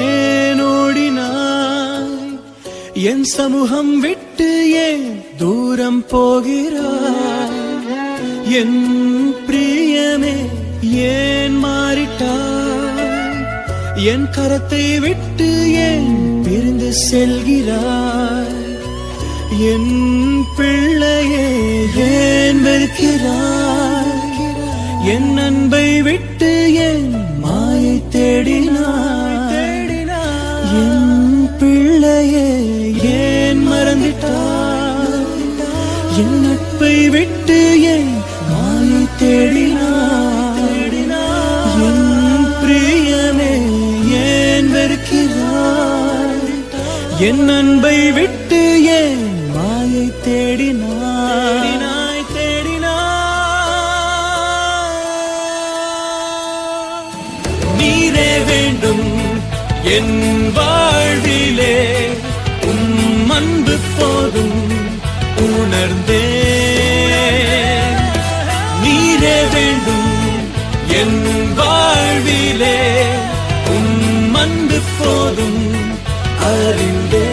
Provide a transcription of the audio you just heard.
ஏன் ஓடினாய் என் சமூகம் விட்டு ஏன் தூரம் போகிறாய் என் பிரியமே ஏன் மாறிட்டாய் என் கரத்தை விட்டு ஏன் பிரிந்து செல்கிறாய் என் பிள்ளையே ஏன் வெறுக்கிறாய் என் அன்பை விட்டு ஏன் மாயை தேடினாய் என் பிள்ளையே ஏன் மறந்துட்டாய் என் நட்பை விட்டு ஏன் மாயை தேடினாய் என் பிரியமே ஏன் வெறுக்கிறாய் என் அன்பை விட்டு ஏன் மாயை தேடினாய் நீரே வேண்டும் என் வாழ்விலே உம் அன்பு போதும் உணர்ந்தே நீரே வேண்டும் என் வாழ்விலே உம் அன்பு போதும் அறிந்தே